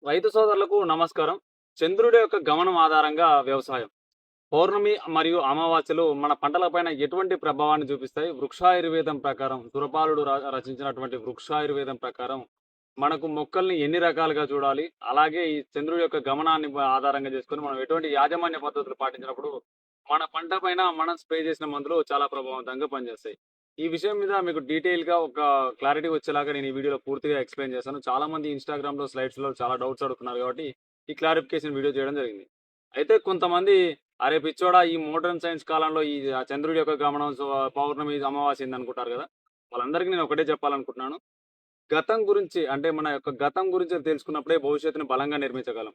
రైతు సోదరులకు నమస్కారం. చంద్రుడి యొక్క గమనం ఆధారంగా వ్యవసాయం. పౌర్ణమి మరియు అమావాస్యలు మన పంటలపైన ఎటువంటి ప్రభావాన్ని చూపిస్తాయి? వృక్షాయుర్వేదం ప్రకారం సురపాలుడు రచించినటువంటి వృక్షాయుర్వేదం ప్రకారం మనకు మొక్కల్ని ఎన్ని రకాలుగా చూడాలి? అలాగే ఈ చంద్రుడి యొక్క గమనాన్ని ఆధారంగా చేసుకొని మనం ఎటువంటి యాజమాన్య పద్ధతులు పాటించినప్పుడు మన పంట పైన మనం స్ప్రే చేసిన మందులు చాలా ప్రభావవంతంగా పనిచేస్తాయి. ఈ విషయం మీద మీకు డీటెయిల్‌గా ఒక క్లారిటీ వచ్చేలాగా నేను ఈ వీడియోలో పూర్తిగా ఎక్స్‌ప్లెయిన్ చేశాను. చాలామంది ఇన్‌స్టాగ్రామ్‌లో, స్లైడ్స్‌లో చాలా డౌట్స్ అడుగుతున్నారు కాబట్టి ఈ క్లారిఫికేషన్ వీడియో చేయడం జరిగింది. అయితే కొంతమంది అరే పిచ్చోడా! ఈ మోడర్న్ సైన్స్ కాలంలో ఈ చంద్రుడి యొక్క గమనం పౌర్ణమి, అమావాస్య ఏందనుకుంటారు గదా! వాళ్ళందరికీ నేను ఒకటే చెప్పాలనుకుంటున్నాను. గతం గురించి అంటే మన యొక్క గతం గురించి తెలుసుకున్నప్పుడే భవిష్యత్తుని బలంగా నిర్మించగలం.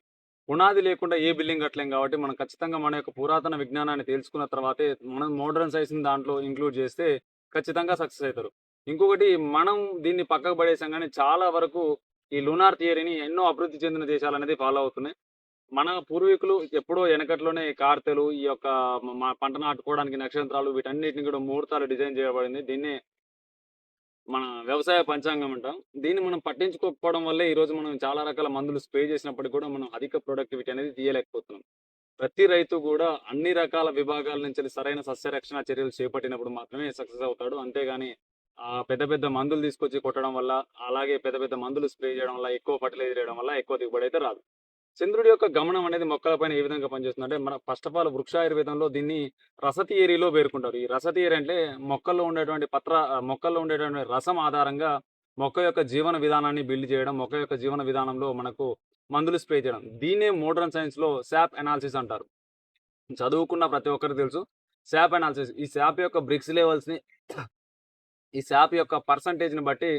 పునాది లేకుండా ఏ బిల్డింగ్ కట్టలేం కాబట్టి మనం ఖచ్చితంగా మన యొక్క పురాతన విజ్ఞానాన్ని తెలుసుకున్న తర్వాతే మనం మోడర్న్ సైన్స్‌ని దాంట్లో ఇంక్లూడ్ చేస్తే ఖచ్చితంగా సక్సెస్ అయితారు. ఇంకొకటి మనం దీన్ని పక్కకు పడేసాం గానీ చాలా వరకు ఈ లూనార్ థియరీని ఎన్నో అభివృద్ధి చెందిన దేశాలనేది ఫాలో అవుతున్నాయి. మన పూర్వీకులు ఎప్పుడో వెనకట్లోనే కార్తెలు, ఈ యొక్క పంట నాటుకోవడానికి నక్షత్రాలు వీటన్నిటిని కూడా ముహూర్తాలు డిజైన్ చేయబడింది. దీన్నే మన వ్యవసాయ పంచాంగం అంటాం. దీన్ని మనం పట్టించుకోకపోవడం వల్లే ఈరోజు మనం చాలా రకాల మందులు స్ప్రే చేసినప్పటికి కూడా మనం అధిక ప్రొడక్టివిటీ అనేది తీయలేకపోతున్నాం. ప్రతి రైతు గూడా అన్ని రకాల విభాగాల నుంచి సరైన సస్యరక్షణ చర్యలు చేపట్టినప్పుడు మాత్రమే సక్సెస్ అవుతాడు. అంతేగాని పెద్ద పెద్ద మందులు తీసుకొచ్చి కొట్టడం వల్ల, అలాగే పెద్ద పెద్ద మందులు స్ప్రే చేయడం వల్ల, ఎక్కువ ఫర్టిలైజర్ చేయడం వల్ల ఎక్కువ దిగుబడి అయితే రాదు. చంద్రుడి యొక్క గమనం అనేది మొక్కలపైన ఏ విధంగా పనిచేస్తుందంటే, మన ఫస్ట్ ఆఫ్ ఆల్ వృక్షాయుర్వేదంలో దీన్ని రస థియరీలో పేర్కొంటారు. ఈ రస థియరీ అంటే మొక్కల్లో ఉండేటువంటి రసం ఆధారంగా మొక్క యొక్క జీవన విధానాన్ని బిల్డ్ చేయడం, మొక్క యొక్క జీవన విధానంలో మనకు మందులు స్ప్రే చేయడం. దీన్నే మోడర్న్ సైన్స్‌లో సాప్ అనాలిసిస్ అంటారు. చదువుకున్న ప్రతి ఒక్కరికి తెలుసు. సాప్ అనాలిసిస్. ఈ సాప్ యొక్క బ్రిక్స్ లెవెల్స్‌ని ఈ సాప్ యొక్క పర్సెంటేజ్‌ని బట్టి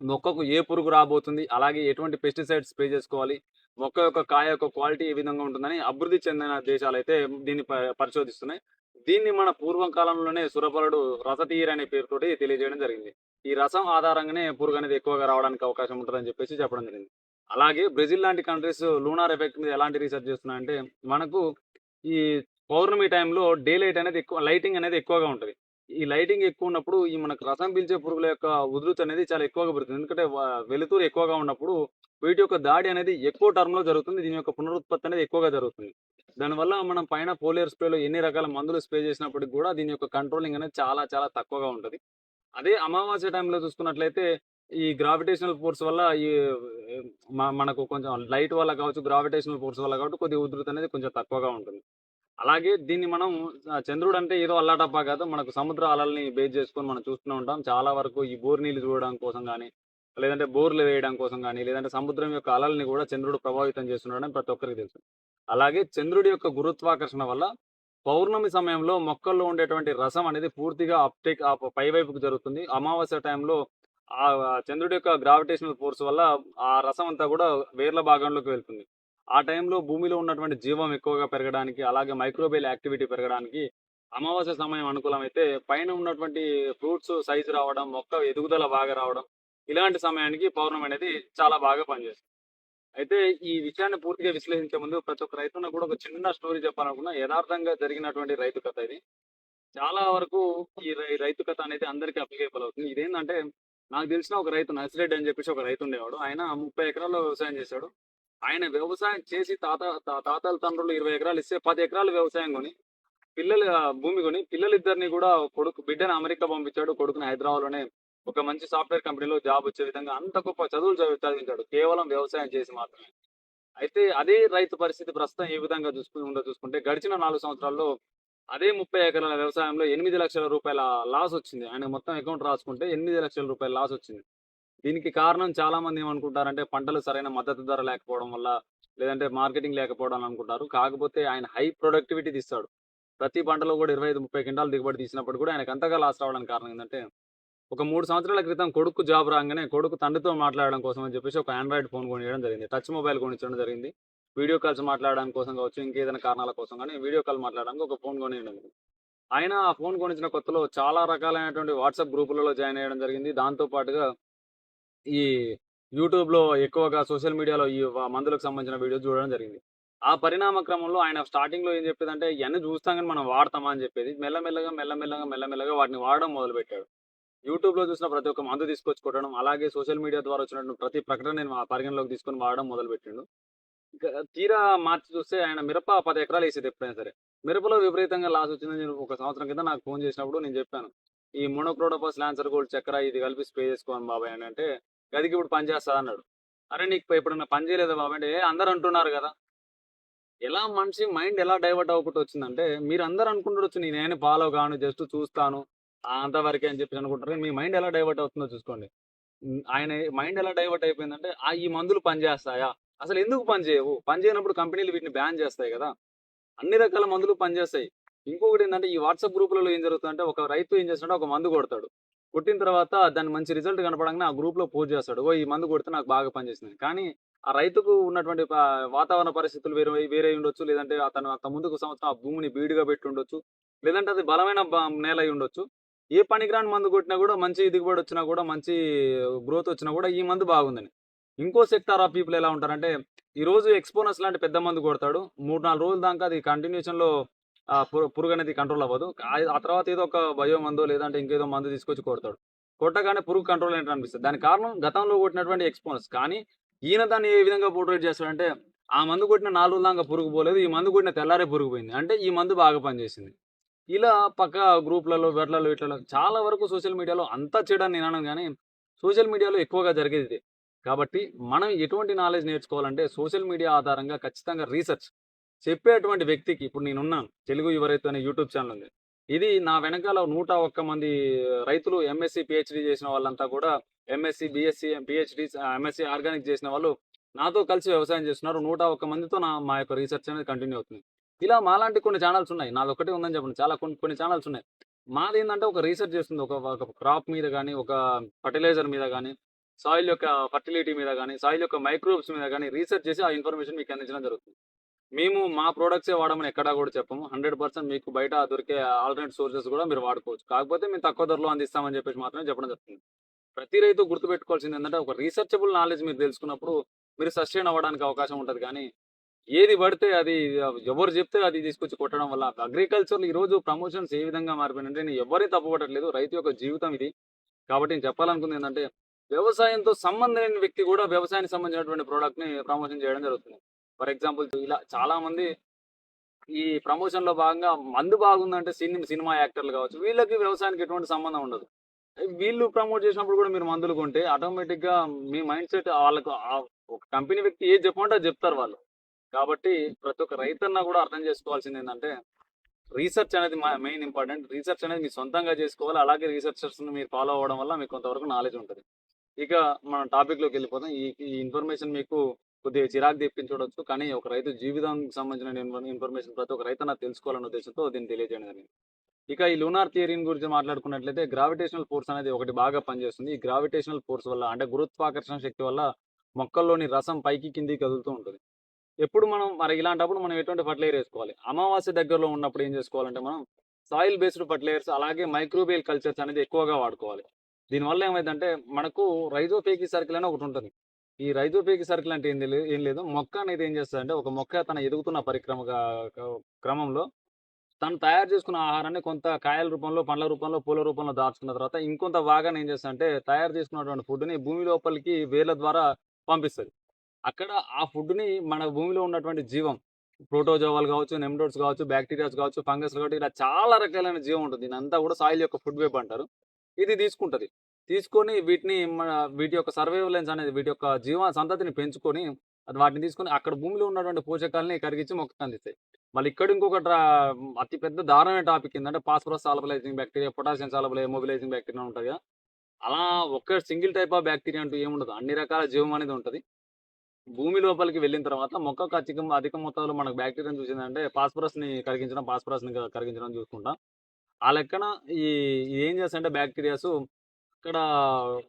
మొక్కకు ఏ పురుగు రాబోతుంది, అలాగే ఎటువంటి పెస్టిసైడ్స్ స్ప్రే చేసుకోవాలి, మొక్క యొక్క కాయ యొక్క క్వాలిటీ ఏ విధంగా ఉంటుందని అభివృద్ధి చెందిన దేశాలైతే దీన్ని పరిశోధిస్తున్నాయి. దీన్ని మన పూర్వం కాలంలోనే సురపరుడు రసతీర అనే పేరుతోటి తెలియజేయడం జరిగింది. ఈ రసం ఆధారంగానే పురుగనేది ఎక్కువగా రావడానికి అవకాశం ఉంటదని చెప్పేసి చెప్పడం జరిగింది. అలాగే బ్రెజిల్ లాంటి కంట్రీస్ లూనార్ ఎఫెక్ట్ మీద ఎలాంటి రీసెర్చ్ చేస్తున్నాయంటే, మనకు ఈ పౌర్ణమి టైంలో డే లైట్ అనేది ఎక్కువ లైటింగ్ అనేది ఎక్కువగా ఉంటది. ఈ లైటింగ్ ఎక్కువున్నప్పుడు ఈ మనకు రసం పీల్చే పురుగుల యొక్క ఉధృతి అనేది చాలా ఎక్కువగా పెరుగుతుంది. ఎందుకంటే వెలుతురు ఎక్కువగా ఉన్నప్పుడు వీటి యొక్క దాడి అనేది ఎక్కువ టర్మ్‌లో జరుగుతుంది. దీని యొక్క పునరుత్పత్తి అనేది ఎక్కువగా జరుగుతుంది. దానివల్ల మనం పైన ఫోలియర్ స్ప్రేలో ఎన్ని రకాల మందులు స్ప్రే చేసినప్పటికి గూడా దీని యొక్క కంట్రోలింగ్ అనేది చాలా చాలా తక్కువగా ఉంటది. అదే అమావాస్య టైంలో చూసుకున్నట్లయితే ఈ గ్రావిటేషనల్ ఫోర్స్ వల్ల ఈ మనకు కొంచెం లైట్ వల్ల కావచ్చు, గ్రావిటేషనల్ ఫోర్స్ వల్ల కాబట్టి కొద్దిగా ఉధృతి అనేది కొంచెం తక్కువగా ఉంటుంది. అలాగే దీన్ని మనం చంద్రుడంటే ఏదో అల్లాటప్పా కాదు. మనకు సముద్ర అలల్ని బేస్ చేసుకొని మనం చూస్తూనే ఉంటాం. చాలా వరకు ఈ బోరు నీళ్లు చూడడం కోసం గాని, లేదంటే బోర్‌లు వేయడం కోసం గాని, లేదంటే సముద్రం యొక్క అలల్ని కూడా చంద్రుడు ప్రభావితం చేస్తున్నాడని ప్రతి ఒక్కరికి తెలుసు. అలాగే చంద్రుడి యొక్క గురుత్వాకర్షణ వల్ల పౌర్ణమి సమయంలో మొక్కల్లో ఉండేటువంటి రసం అనేది పూర్తిగా అప్‌టేక్ పై వైపుకు జరుగుతుంది. అమావాస్య టైంలో చంద్రుడి యొక్క గ్రావిటేషనల్ ఫోర్స్ వల్ల ఆ రసం అంతా కూడా వేర్ల భాగంలోకి వెళ్తుంది. ఆ టైంలో భూమిలో ఉన్నటువంటి జీవం ఎక్కువగా పెరగడానికి, అలాగే మైక్రోబియల్ యాక్టివిటీ పెరగడానికి అమావాస్య సమయం అనుకూలమైతే, పైన ఉన్నటువంటి ఫ్రూట్స్ సైజ్ రావడం, మొక్క ఎదుగుదల బాగా రావడం, ఇలాంటి సమయానికి పౌర్ణమి అనేది చాలా బాగా పనిచేస్తుంది. అయితే ఈ విషయాన్ని పూర్తిగా విశ్లేషించే ముందు ప్రతి ఒక్క రైతన్న కూడా ఒక చిన్న స్టోరీ చెప్పాలనుకున్నా. యదార్థంగా జరిగినటువంటి రైతు కథ ఇది. చాలా వరకు ఈ రైతు కథ అనేది అందరికీ అప్లికేబుల్ అవుతుంది. ఇదేందంటే నాకు తెలిసిన ఒక రైతు నర్సిరెడ్డి అని చెప్పేసి ఒక రైతు ఉండేవాడు. ఆయన 30 ఎకరాల్లో వ్యవసాయం చేశాడు. ఆయన వ్యవసాయం చేసి తాతల తండ్రులు 20 ఎకరాలు ఇస్తే 10 ఎకరాలు వ్యవసాయం కొని, భూమి కొని పిల్లలిద్దరిని కూడా బిడ్డని అమెరికా పంపించాడు. కొడుకుని హైదరాబాద్‌లోనే ఒక మంచి సాఫ్ట్‌వేర్ కంపెనీలో జాబ్ వచ్చే విధంగా అంత గొప్ప చదువులు చదివించాడు. కేవలం వ్యవసాయం చేసి మాత్రమే. అయితే అదే రైతు పరిస్థితి ప్రస్తుతం ఏ విధంగా ఉందో చూసుకుంటే గడిచిన 4 సంవత్సరాల్లో అదే 30 ఎకరాల వ్యవసాయంలో రూ. 8,00,000 లాస్ వచ్చింది. ఆయన మొత్తం అకౌంట్ రాసుకుంటే రూ. 8,00,000 లాస్ వచ్చింది. దీనికి కారణం చాలామంది ఏమనుకుంటారంటే పంటలు సరైన మద్దతు ధర లేకపోవడం వల్ల, లేదంటే మార్కెటింగ్ లేకపోవడం అని అనుకుంటారు. కాకపోతే ఆయన హై ప్రొడక్టివిటీ తీస్తాడు. ప్రతి పంటలో కూడా 25, 30 క్వింటాల్ దిగుబడి తీసినప్పుడు కూడా ఆయనకు అంతగా లాస్ రావడానికి కారణం ఏందంటే, ఒక 3 సంవత్సరాల క్రితం కొడుక్కు జాబ్ రాంగానే కొడుకు తండ్రితో మాట్లాడడం కోసం అని చెప్పేసి ఒక ఆండ్రాయిడ్ ఫోన్ కొనియడం జరిగింది. టచ్ మొబైల్ కొనిచ్చడం జరిగింది. వీడియో కాల్స్ మాట్లాడడానికి కోసం కావచ్చు, ఇంకేదైనా కారణాల కోసం గాని వీడియో కాల్ మాట్లాడడానికి ఒక ఫోన్ కొనియడం జరిగింది. ఆయన ఆ ఫోన్ కొనిచ్చిన కొత్తలో చాలా రకాలైనటువంటి వాట్సాప్ గ్రూపులలో జాయిన్ అయ్యడం జరిగింది. దాంతో పాటుగా ఈ యూట్యూబ్‌లో ఎక్కువగా సోషల్ మీడియాలో ఈ మందులకు సంబంధించిన వీడియోస్ చూడడం జరిగింది. ఆ పరిణామ క్రమంలో ఆయన స్టార్టింగ్‌లో ఏం చెప్పేదంటే, ఇయన్నీ చూస్తాం గాని మనం వాడతామా అని చెప్పేది. మెల్లమెల్లగా వాటిని వాడడం మొదలుపెట్టాడు. యూట్యూబ్‌లో చూసిన ప్రతి ఒక్క మందు తీసుకొచ్చి కొట్టడం, అలాగే సోషల్ మీడియా ద్వారా వచ్చినటువంటి ప్రతి ప్రకటన నేను పరిగణలోకి తీసుకొని వాడడం మొదలుపెట్టిండు. ఇక తీరా మార్చి చూస్తే ఆయన మిరప 10 ఎకరాలు ఏసేది ఎప్పుడైనా సరే. మిరపలో విపరీతంగా లాస్ వచ్చిందని నేను ఒక సంవత్సరం కింద నాకు ఫోన్ చేసినప్పుడు నేను చెప్పాను. ఈ మోనోక్రోటోఫాస్, లాన్సర్ గోల్డ్, చక్కెర ఇది కలిపి స్ప్రే చేసుకోను బాబాయ్ అని అంటే, "గదికి ఇప్పుడు పని చేస్తదా?" అన్నాడు. అరే! నీకు ఎప్పుడన్నా పని చేయలేదా బాబాయ్ అంటే, "ఏ అందరూ అంటున్నారు గదా!" ఎలా మనిషి మైండ్ ఎలా డైవర్ట్ అవ్వకుండా వచ్చిందంటే, మీరందరూ అనుకుంటుండొచ్చు నేనేమి ఫాలో కాను, జస్ట్ చూస్తాను. అంతవరకే అని చెప్పేసి అనుకుంటారు. మీ మైండ్ ఎలా డైవర్ట్ అవుతుందో చూసుకోండి. ఆయన మైండ్ ఎలా డైవర్ట్ అయిపోయిందంటే, ఈ మందులు పనిచేస్తాయా? అసలెందుకు పని చేయవు? పని చేయనప్పుడు కంపెనీలు వీటిని బ్యాన్ చేస్తాయి గదా! అన్ని రకాల మందులు పనిచేస్తాయి. ఇంకొకటేందంటే, ఈ వాట్సాప్ గ్రూప్‌లలో ఏం జరుగుతుందంటే, ఒక రైతు ఏం చేస్తాడంటే, ఒక మందు కొడతాడు. కొట్టిన తర్వాత దాన్ని మంచి రిజల్ట్ కనపడంగానే ఆ గ్రూప్‌లో పోస్ట్ చేస్తాడు. ఓ ఈ మందు కొడితే నాకు బాగా పనిచేసిందని. కానీ ఆ రైతుకు ఉన్నటువంటి వాతావరణ పరిస్థితులు వేరే వేరే అయ్యుండొచ్చు. లేదంటే అతను అంత ముందుకు సంవత్సరం ఆ భూమిని బీడుగా పెట్టుండొచ్చు. లేదంటే అది బలమైన నేల అయ్యుండొచ్చు. ఏ పనికిరాని మందు కొట్టినా గూడా మంచి దిగుబడి వచ్చినా గూడా, మంచి గ్రోత్ వచ్చినా గూడా ఈ మందు బాగుందని. ఇంకో సెక్టార్ ఆఫ్ పీపుల్ ఎలా ఉంటారంటే, ఈరోజు ఎక్స్‌పోనస్ లాంటి పెద్ద మందు కొడతాడు. 3, 4 రోజుల దాకా అది కంటిన్యూషన్‌లో పురుగనేది కంట్రోల్ అవ్వదు. ఆ తర్వాత ఏదో ఒక బయో మందో లేదంటే ఇంకేదో మందు తీసుకొచ్చి కొడతాడు. కొట్టగానే పురుగు కంట్రోల్ అయినట్టు అనిపిస్తది. దానికి కారణం గతంలో కొట్టినటువంటి ఎక్స్‌పోనస్. కానీ ఈయన దాన్ని ఏ విధంగా పోర్ట్రేట్ చేస్తాడంటే, ఆ మందు కొట్టిన 4 రోజుల దాకా పురుగు పోలేదు. ఈ మందు కొట్టిన తెల్లారే పురుగు పోయింది. అంటే ఈ మందు బాగా పనిచేసింది. ఇలా పక్క గ్రూప్‌లలో, వీట్లలో, వీట్లలో చాలా వరకు సోషల్ మీడియాలో అంతా చెడని నేననను గానీ, సోషల్ మీడియాలో ఎక్కువగా జరిగేది ఇదే. కాబట్టి మనం ఎటువంటి నాలెడ్జ్ నేర్చుకోవాలంటే, సోషల్ మీడియా ఆధారంగా ఖచ్చితంగా రీసెర్చ్. చెప్పేటువంటి వ్యక్తికి ఇప్పుడు నేనున్నాను. తెలుగు యువ రైతు అనే యూట్యూబ్ ఛానెల్ ఉంది. ఇది నా వెనకాల 101 మంది రైతులు ఎంఎస్‌సి, పీహెచ్‌డీ చేసిన వాళ్ళంతా కూడా MSc, BSc, PhDs MSc organic చేసిన వాళ్ళు నాతో కలిసి వ్యవసాయం చేస్తున్నారు. 101 మందితో మా యొక్క రీసెర్చ్ అనేది కంటిన్యూ అవుతుంది. ఇలా మాలాంటి కొన్ని ఛానెల్స్ ఉన్నాయి. నాదొక్కటే ఉందని చెప్పను. చాలా కొన్ని ఛానెల్స్ ఉన్నాయి. మాదేందంటే ఒక రీసెర్చ్ చేస్తుంది. ఒక క్రాప్ మీద గాని, ఒక ఫెర్టిలైజర్ మీద గాని, సాయిల్ యొక్క ఫర్టిలిటీ మీద గాని, సాయిల్ యొక్క మైక్రోబ్స్ మీద గాని రీసెర్చ్ చేసి ఆ ఇన్ఫర్మేషన్ మీకు అందించడం జరుగుతుంది. మేము మా ప్రొడక్ట్సే వాడమని ఎక్కడా గూడా చెప్పము. 100% మీకు బయట దొరికే ఆల్టర్‌నేట్ సోర్సెస్ గూడా మీరు వాడుకోవచ్చు. కాకపోతే మేము తక్కువ ధరలో అందిస్తామని జెప్పేసి మాత్రమే చెప్పడం జరుగుతుంది. ప్రతి రైతు గుర్తుపెట్టుకోవాల్సిందేందంటే, ఒక రీసెర్చబుల్ నాలెడ్జ్ మీరు తెలుసుకున్నప్పుడు, మీరు సస్టైన్ అవ్వడానికి అవకాశం ఉంటది గానీ, ఏది పడితే అది ఎవరు జెప్తే అది తీసుకొచ్చి కొట్టడం వల్ల అగ్రికల్చర్‌లో ఈరోజు ప్రమోషన్స్ ఏ విధంగా మారిపోయినాయంటే, నేను ఎవరిని తప్పుపట్టట్లేదు. రైతు యొక్క జీవితం ఇది. కాబట్టి నేను చెప్పాలనుకుందేందంటే, వ్యవసాయంతో సంబంధం లేని వ్యక్తి గూడా వ్యవసాయానికి సంబంధించినటువంటి ప్రొడక్ట్‌ని ప్రమోషన్ చేయడం జరుగుతుంది. ఫర్ ఎగ్జాంపుల్ ఇలా చాలామంది ఈ ప్రమోషన్‌లో భాగంగా మందు బాగుందంటే సినిమా యాక్టర్లు గావచ్చు, వీళ్ళకి వ్యవసాయానికి ఎటువంటి సంబంధం ఉండదు. వీళ్ళు ప్రమోట్ చేసినప్పుడు గూడా మీరు మందులు కొంటే ఆటోమేటిక్‌గా మీ మైండ్ సెట్ వాళ్ళకు ఒక కంపెనీ వ్యక్తి ఏది చెప్పమంటే అది జెప్తారు వాళ్ళు. కాబట్టి ప్రతి ఒక్క రైతన్న గూడా అర్థం చేసుకోవాల్సిందేందంటే, రీసెర్చ్ అనేది మెయిన్ ఇంపార్టెంట్. రీసెర్చ్ అనేది మీరు సొంతంగా జేసుకోవాలి. అలాగే రీసెర్చర్స్‌ని మీరు ఫాలో అవ్వడం వల్ల మీకు కొంతవరకు నాలెడ్జ్ ఉంటది. ఇక మనం టాపిక్‌లోకెళ్ళిపోదాం. ఈ ఇన్ఫర్మేషన్ మీకు కొద్దిగా చిరాకు తెప్పించుండొచ్చు. కానీ ఒక రైతు జీవితానికి సంబంధించిన ఇన్ఫర్మేషన్ ప్రతి ఒక్క రైతన్న తెలుసుకోవాలన్న ఉద్దేశంతో దీన్ని తెలియజేయడం జరిగింది. ఇక ఈ లూనార్ థియరీని గురించి మాట్లాడుకున్నట్లయితే గ్రావిటేషనల్ ఫోర్స్ అనేది ఒకటి బాగా పనిచేస్తుంది. ఈ గ్రావిటేషనల్ ఫోర్స్ వల్ల అంటే గురుత్వాకర్షణ శక్తి వల్ల మొక్కల్లోని రసం పైకి కిందకి కదులుతూ ఉంటుంది. ఎప్పుడు మనం మరి ఇలాంటప్పుడు మనం ఎటువంటి ఫెర్టిలైజర్ ఏసుకోవాలి? అమావాస్య దగ్గరలో ఉన్నప్పుడు ఏం చేసుకోవాలంటే మనం సాయిల్ బేస్డ్ ఫెర్టిలైజర్స్ అలాగే మైక్రోబియల్ కల్చర్స్ అనేది ఎక్కువగా వాడుకోవాలి. దీనివల్ల ఏమైద్దంటే మనకు రైజోఫేకి సర్కిల్ అని ఒకటుంటది. ఈ రైజోఫేకి సర్కిల్ అంటే ఏం లేదు. మొక్క అనేది ఏం చేస్తదంటే ఒక మొక్క తన ఎదుగుతున్న క్రమంలో తను తయారు చేసుకున్న ఆహారాన్ని కొంత కాయల రూపంలో, పండ్ల రూపంలో, పూల రూపంలో దాచుకున్న తర్వాత ఇంకొంత భాగాన్ని ఏం చేస్తదంటే తయారు చేసుకున్నటువంటి ఫుడ్‌ని భూమి లోపలికి వేర్ల ద్వారా పంపిస్తది. అక్కడ ఆ ఫుడ్‌ని మన భూమిలో ఉన్నటువంటి జీవం ప్రోటోజోవాలు కావచ్చు, నెమటోడ్స్ కావచ్చు, బాక్టీరియాస్ కావచ్చు, ఫంగస్‌లు కావచ్చు ఇలా చాలా రకాలైన జీవం ఉంటుంది. దీన్నంతా కూడా సాయిల్ యొక్క ఫుడ్ వెబ్ అంటారు. ఇది తీసుకుంటది. తీసుకొని వీటి యొక్క సర్వైవలెన్స్ అనేది వీటి యొక్క సంతతిని పెంచుకొని వాటిని తీసుకొని అక్కడ భూమిలో ఉన్నటువంటి పోషకాలని కరిగించి మొక్కకు అందిస్తాయి. మళ్ళీ ఇక్కడ ఇంకొకటి అతి పెద్ద దారుణమైన టాపిక్ ఏందంటే phosphorus solubilising bacteria, potassium mobilising bacteria ఉంటది కదా! అలా ఒక్క సింగిల్ టైప్ ఆఫ్ బాక్టీరియా అంటూ ఏముండదు. అన్ని రకాల జీవం అనేది ఉంటది. భూమి లోపలికి వెళ్ళిన తర్వాత మొక్కకు అధిక మొత్తంలో మనకు బాక్టీరియాని చూసిందంటే ఫాస్ఫరస్‌ని కరిగించడం చూసుకుంటాం. ఆ లెక్కన ఈ ఏం చేస్తాయంటే బాక్టీరియాసు ఇక్కడ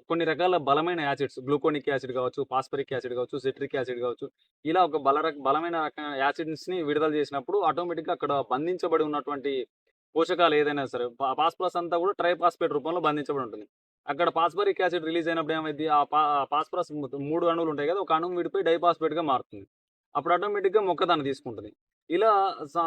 కొన్ని రకాల బలమైన యాసిడ్స్ గ్లూకోనిక్ యాసిడ్ కావచ్చు, ఫాస్ఫరిక్ యాసిడ్ కావచ్చు, సిట్రిక్ యాసిడ్ కావచ్చు, ఇలా ఒక బలమైన రకమైన యాసిడ్స్‌ని విడుదల చేసినప్పుడు ఆటోమేటిక్‌గా అక్కడ బంధించబడి ఉన్నటువంటి పోషకాలు ఏదైనా సరే ఫాస్ఫరస్ అంతా కూడా ట్రైఫాస్ఫేట్ రూపంలో బంధించబడి ఉంటుంది. అక్కడ ఫాస్ఫరిక్ యాసిడ్ రిలీజ్ అయినప్పుడు ఏమైద్ది ఫాస్ఫరస్ 3 అణువులు ఉంటాయి కదా! ఒక అణువు విడిపోయి డైఫాస్ఫేట్‌గా మారుతుంది. అప్పుడు ఆటోమేటిక్‌గా మొక్క దాన్ని తీసుకుంటది. ఇలా స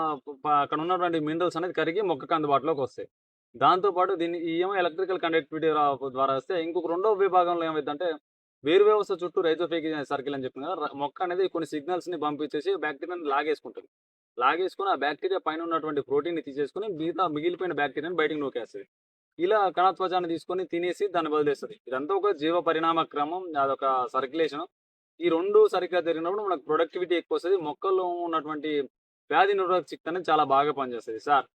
అక్కడ ఉన్నటువంటి మినరల్స్ అనేది కరిగి మొక్కకు అందుబాటులోకొస్తాయి. దాంతో పాటు దీన్ని ఈ ఏమో ఎలక్ట్రికల్ కండక్టివిటీ ద్వారా వస్తే ఇంకొక రెండో విభాగంలో ఏమైద్దంటే వేరు వ్యవస్థ చుట్టూ రైజోఫేక్ సర్కిల్ అని చెప్పిన కదా! మొక్క అనేది కొన్ని సిగ్నల్స్‌ని పంపించేసి బ్యాక్టీరియాని లాగేసుకుంటది. లాగేసుకొని ఆ బ్యాక్టీరియా పైన ఉన్నటువంటి ప్రోటీన్‌ని తీసేసుకొని మిగిలిపోయిన బ్యాక్టీరియాని బయటకి నూకేస్తది. ఇలా కణత్వచాన్ని తీసుకొని తినేసి దాన్ని వదిలేస్తది. ఇదంతా ఒక జీవ పరిణామ క్రమం. అదొక సర్క్యులేషన్. ఈ 2 సరిగ్గా జరిగినప్పుడు మనకు ప్రొడక్టివిటీ ఎక్కువొస్తది. మొక్కల్లో ఉన్నటువంటి వ్యాధి నిరోధక శక్తి అనేది చాలా బాగా పనిచేస్తది. సార్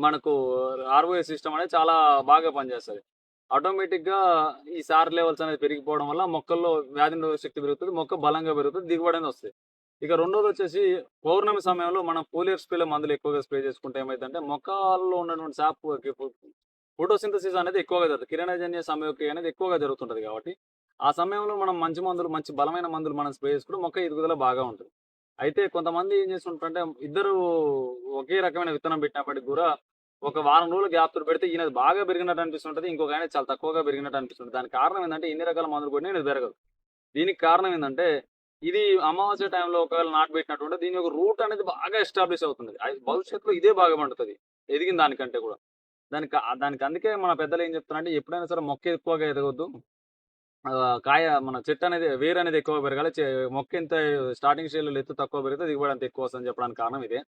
మనకు ఆర్ఓఏ సిస్టమ్ అనేది చాలా బాగా పనిచేస్తది. ఆటోమేటిక్‌గా ఈ సార్ లెవెల్స్ అనేది పెరిగిపోవడం వల్ల మొక్కల్లో వ్యాధి నిరోధక శక్తి పెరుగుతది. మొక్క బలంగా పెరుగుతది. దిగుబడి అనేది వస్తది. ఇక రెండోదొచ్చేసి పౌర్ణమి సమయంలో మనం ఫోలియర్ స్ప్రేలో మందులు ఎక్కువగా స్ప్రే చేసుకుంటే ఏమైద్దంటే మొక్కల్లో ఉన్నటువంటి ఫోటోసింథసిస్ అనేది ఎక్కువగా జరుగుతది. కిరణజన్య సంయోక్రియ అనేది ఎక్కువగా జరుగుతుంటది కాబట్టి, ఆ సమయంలో మనం మంచి మందులు, మంచి బలమైన మందులు మనం స్ప్రే చేసుకుంటే మొక్క ఎదుగుదల బాగా ఉంటది. అయితే కొంతమంది ఏం చేస్తుంటారంటే ఇద్దరు ఒకే రకమైన విత్తనం పెట్టినప్పటికి గూడా ఒక వారం రోజులు గ్యాప్‌తోటి పెడితే ఈయనది బాగా పెరిగినట్టు అనిపిస్తుంటది. ఇంకొక ఆయనది చాలా తక్కువగా పెరిగినట్టు అనిపిస్తుంటది. దానికి కారణం ఏందంటే ఎన్ని రకాల మందులు కొట్టినా ఇది పెరగదు. దీనికి కారణం ఏందంటే ఇది అమావాస్య టైంలో ఒకవేళ నాటుబెట్టినట్టుంటే దీని యొక్క రూట్ అనేది బాగా ఎస్టాబ్లిష్ అవుతుంది. భవిష్యత్తులో ఇదే బాగా పండుతది. ఎదిగిన దానికంటే గూడా. దానికి అందుకే మన పెద్దలు ఏం చెప్తారంటే ఎప్పుడైనా సరే మొక్క ఎక్కువగా ఎదగొద్దు. మన చెట్టనేది వేరనేది ఎక్కువ పెరగాలి. మొక్క ఎంత స్టార్టింగ్ స్టేజ్‌లో ఎత్తు తక్కువ పెరిగితే దిగుబడి అంత ఎక్కువొస్తదని చెప్పడానికి కారణం ఇదే.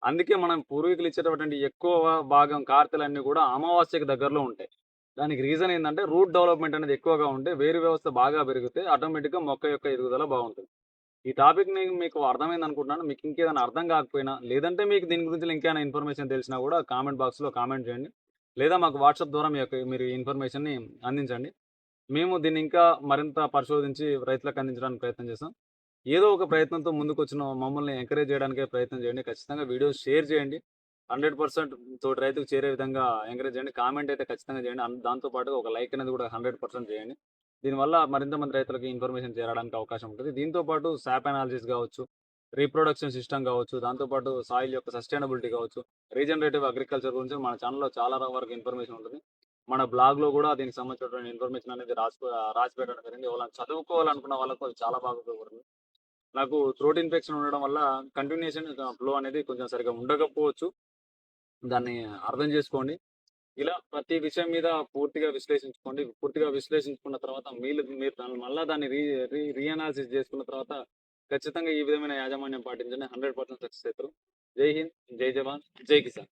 అందుకే మనం పూర్వీకులు ఇచ్చేటటువంటి ఎక్కువ భాగం కార్తెలన్నీ గూడా అమావాస్యకి దగ్గరలో ఉంటాయి. దానికి రీజన్ ఏందంటే రూట్ డెవలప్‌మెంట్ అనేది ఎక్కువగా ఉంటే వేరు వ్యవస్థ బాగా పెరిగితే ఆటోమేటిక్‌గా మొక్క యొక్క ఎదుగుదల బావుంటుంది. ఈ టాపిక్‌ని మీకు అర్థమైందనుకుంటున్నాను. మీకు ఇంకేదైనా అర్థం కాకపోయినా, లేదంటే మీకు దీని గురించి ఇంకేమైనా ఇన్ఫర్మేషన్ తెలిసినా గూడా కామెంట్ బాక్స్‌లో కామెంట్ చేయండి. లేదా మాకు వాట్సాప్ ద్వారా మీరు ఈ ఇన్ఫర్మేషన్‌ని అందించండి. మేము దీన్ని ఇంకా మరింత పరిశోధించి రైతులకు అందించడానికి ప్రయత్నం చేస్తాం. ఏదో ఒక ప్రయత్నంతో ముందుకొచ్చిన మమ్మల్ని ఎంకరేజ్ చేయడానికే ప్రయత్నం చేయండి. ఖచ్చితంగా వీడియోస్ షేర్ చేయండి. 100% తోటి రైతుకు చేరే విధంగా ఎంకరేజ్ చేయండి. కామెంట్ అయితే ఖచ్చితంగా చేయండి. దాంతో పాటుగా ఒక లైక్ అనేది కూడా 100% చేయండి. దీనివల్ల మరింత మంది రైతులకి ఇన్ఫర్మేషన్ చేరడానికి అవకాశం ఉంటది. దీంతో పాటు సాప్ అనాలిసిస్ గావచ్చు, రీప్రొడక్షన్ సిస్టమ్ గావచ్చు, దాంతో పాటు సాయిల్ యొక్క సస్టైనబిలిటీ గావచ్చు, రీజనరేటివ్ అగ్రికల్చర్ గురించి మన ఛానెల్‌లో చాలా వరకు ఇన్ఫర్మేషన్ ఉంటది. మన బ్లాగ్‌లో గూడా దీనికి సంబంధించినటువంటి ఇన్ఫర్మేషన్ అనేది రాసి పెట్టడం జరిగింది. ఎవరైనా చదువుకోవాలనుకున్న వాళ్ళకు అది చాలా బాగా ఉపయోగపడుతుంది. నాకు థ్రోట్ ఇన్ఫెక్షన్ ఉండడం వల్ల కంటిన్యూయేషన్ ఫ్లో అనేది కొంచెం సరిగ్గా ఉండకపోవచ్చు. దాన్ని అర్థం చేసుకోండి. ఇలా ప్రతి విషయం మీద పూర్తిగా విశ్లేషించుకోండి. పూర్తిగా విశ్లేషించుకున్న తర్వాత మీరు మళ్ళా దాన్ని రీ రీ రీఅనాలిసిస్ చేసుకున్న తర్వాత ఖచ్చితంగా ఈ విధమైన యాజమాన్యం పాటించండి. 100% సక్సెస్ అవుతారు. జై హింద్, జై జవాన్, జై కిసాన్.